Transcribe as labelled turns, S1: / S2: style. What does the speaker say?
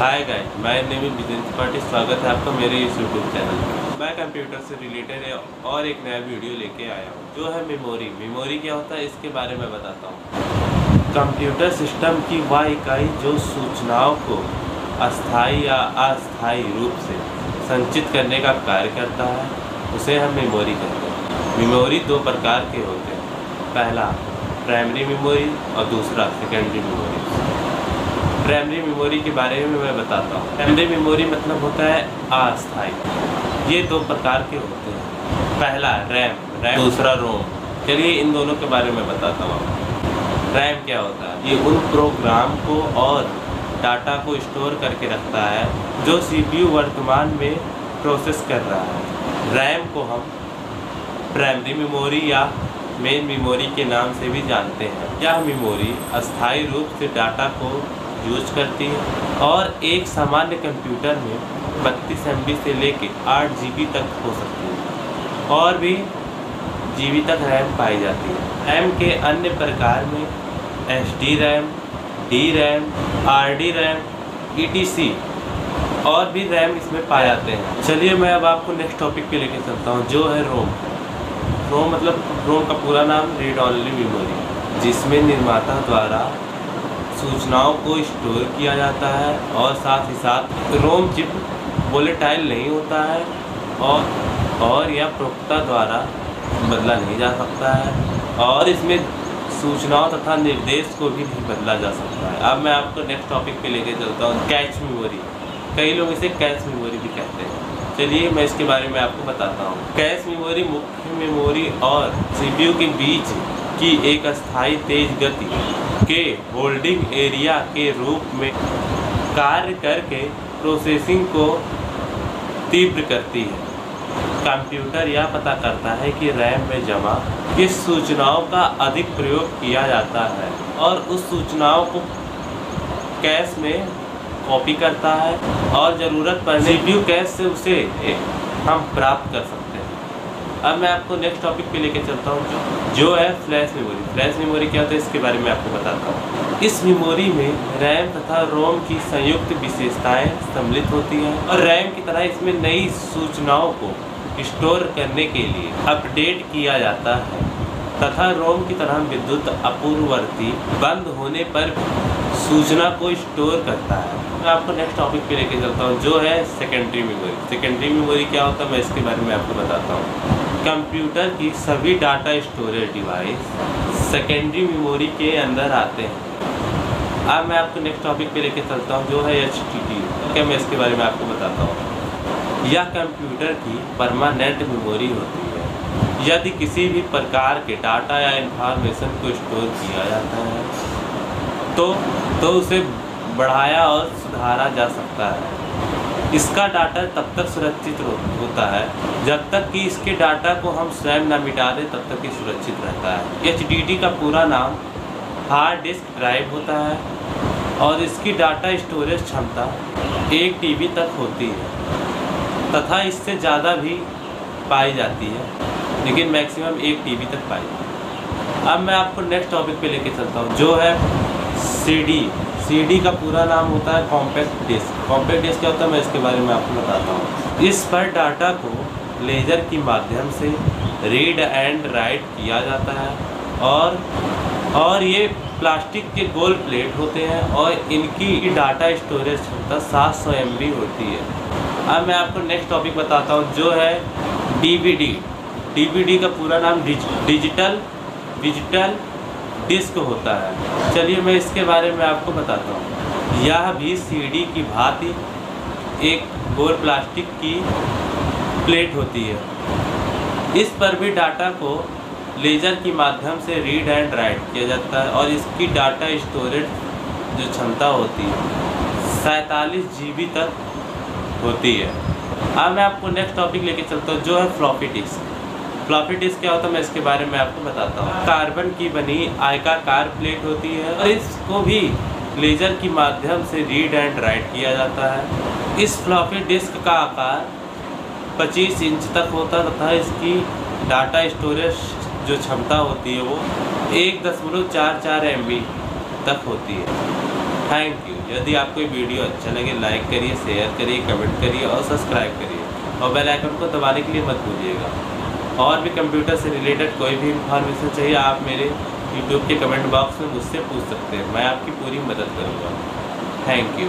S1: Hi guys, मैं name business party. स्वागत है आपका मेरे इस यूट्यूब चैनल में। मैं कंप्यूटर से रिलेटेड और एक नया वीडियो लेके आया हूँ जो है मेमोरी क्या होता है इसके बारे में बताता हूँ। कंप्यूटर सिस्टम की वह इकाई जो सूचनाओं को अस्थायी या अस्थायी रूप से संचित करने का कार्य करता है उसे हम मेमोरी कहते हैं। मेमोरी दो प्रकार के होते हैं, पहला प्राइमरी मेमोरी और दूसरा सेकेंडरी मेमोरी। प्राइमरी मेमोरी के बारे में मैं बताता हूँ। प्राइमरी मेमोरी मतलब होता है अस्थायी। ये दो प्रकार के होते हैं, पहला रैम, दूसरा रोम। चलिए इन दोनों के बारे में बताता हूँ। रैम क्या होता है? ये उन प्रोग्राम को और डाटा को स्टोर करके रखता है जो सीपीयू वर्तमान में प्रोसेस कर रहा है। रैम को हम प्राइमरी मेमोरी या मेन मेमोरी के नाम से भी जानते हैं। यह मेमोरी अस्थायी रूप से डाटा को यूज करती है और एक सामान्य कंप्यूटर में 32 MB से लेकर 8 GB तक हो सकती है और भी GB तक रैम पाई जाती है। रैम के अन्य प्रकार में SD RAM, D RAM, RD RAM, ETC और भी रैम इसमें पाए जाते हैं। चलिए मैं अब आपको नेक्स्ट टॉपिक पे लेके चलता हूँ जो है रोम। रोम का पूरा नाम रीड ओनली मेमोरी, जिसमें निर्माता द्वारा सूचनाओं को स्टोर किया जाता है और साथ ही साथ रोम चिप वोलेटाइल नहीं होता है और यह प्रयोक्ता द्वारा बदला नहीं जा सकता है और इसमें सूचनाओं तथा निर्देश को भी नहीं बदला जा सकता है। अब मैं आपको नेक्स्ट टॉपिक पे लेके चलता हूँ, कैश मेमोरी। कई लोग इसे कैश मेमोरी भी कहते हैं। चलिए मैं इसके बारे में आपको बताता हूँ। कैश मेमोरी मुख्य मेमोरी और सीपीयू के बीच की एक अस्थायी तेज गति के होल्डिंग एरिया के रूप में कार्य करके प्रोसेसिंग को तीव्र करती है। कंप्यूटर यह पता करता है कि रैम में जमा किस सूचनाओं का अधिक प्रयोग किया जाता है और उस सूचनाओं को कैश में कॉपी करता है और ज़रूरत पड़ने सीपीयू कैश से उसे हम प्राप्त कर सकते हैं। अब मैं आपको नेक्स्ट टॉपिक पे लेके चलता हूँ जो है फ्लैश मेमोरी। फ्लैश मेमोरी क्या होता है इसके बारे में आपको बताता हूँ। इस मेमोरी में रैम तथा रोम की संयुक्त विशेषताएं सम्मिलित होती हैं और रैम की तरह इसमें नई सूचनाओं को स्टोर करने के लिए अपडेट किया जाता है तथा रोम की तरह विद्युत आपूर्ति बंद होने पर सूचना को स्टोर करता है। मैं आपको नेक्स्ट टॉपिक पे लेके चलता हूँ जो है सेकेंडरी मेमोरी। सेकेंडरी मेमोरी क्या होता है मैं इसके बारे में आपको बताता हूँ। कंप्यूटर की सभी data storage device secondary memory के अंदर आते हैं। अब मैं आपको नेक्स्ट टॉपिक पे लेके चलता हूँ जो है HDD। क्या मैं इसके बारे में आपको बताता हूँ। यह कंप्यूटर की परमानेंट मेमोरी होती है। यदि किसी भी प्रकार के डाटा या इंफॉर्मेशन को स्टोर किया जाता है तो उसे बढ़ाया और सुधारा जा सकता है। इसका डाटा तब तक सुरक्षित होता है जब तक कि इसके डाटा को हम स्वयं न मिटा दें, तब तक ये सुरक्षित रहता है। HDD का पूरा नाम हार्ड डिस्क ड्राइव होता है और इसकी डाटा स्टोरेज क्षमता 1 TB तक होती है तथा इससे ज़्यादा भी पाई जाती है, लेकिन मैक्सिमम 1 TB तक पाई जाती है। अब मैं आपको नेक्स्ट टॉपिक पे लेके चलता हूँ जो है CD का पूरा नाम होता है कॉम्पैक्ट डिस्क। कॉम्पैक्ट डिस्क क्या होता है मैं इसके बारे में आपको बताता हूँ। इस पर डाटा को लेजर की माध्यम से रीड एंड राइट किया जाता है और ये प्लास्टिक के गोल प्लेट होते हैं और इनकी डाटा स्टोरेज क्षमता 700 MB होती है। अब मैं आपको नेक्स्ट टॉपिक बताता हूँ जो है DVD का पूरा नाम डिजिटल डिस्क होता है। चलिए मैं इसके बारे में आपको बताता हूँ। यह भी CD की भांति एक गोल प्लास्टिक की प्लेट होती है। इस पर भी डाटा को लेजर की माध्यम से रीड एंड राइट किया जाता है और इसकी डाटा स्टोरेज जो क्षमता होती है 47 GB तक होती है। अब मैं आपको नेक्स्ट टॉपिक लेके चलता हूँ जो है फ्लॉपी डिस्क। फ्लॉपी डिस्क क्या होता है मैं इसके बारे में आपको बताता हूँ। कार्बन की बनी आयताकार प्लेट होती है और इसको भी लेजर की माध्यम से रीड एंड राइट किया जाता है। इस फ्लॉपी डिस्क का आकार 25 इंच तक होता है तथा इसकी डाटा स्टोरेज जो क्षमता होती है वो 1.44 MB तक होती है। Thank you. यदि आपको ये वीडियो अच्छा लगे लाइक करिए, शेयर करिए, कमेंट करिए और सब्सक्राइब करिए और बेल आइकन को दबाने के लिए मत भूलिएगा। और भी कंप्यूटर से रिलेटेड कोई भी इंफॉर्मेशन चाहिए आप मेरे यूट्यूब के कमेंट बॉक्स में मुझसे पूछ सकते हैं, मैं आपकी पूरी मदद करूँगा। Thank you.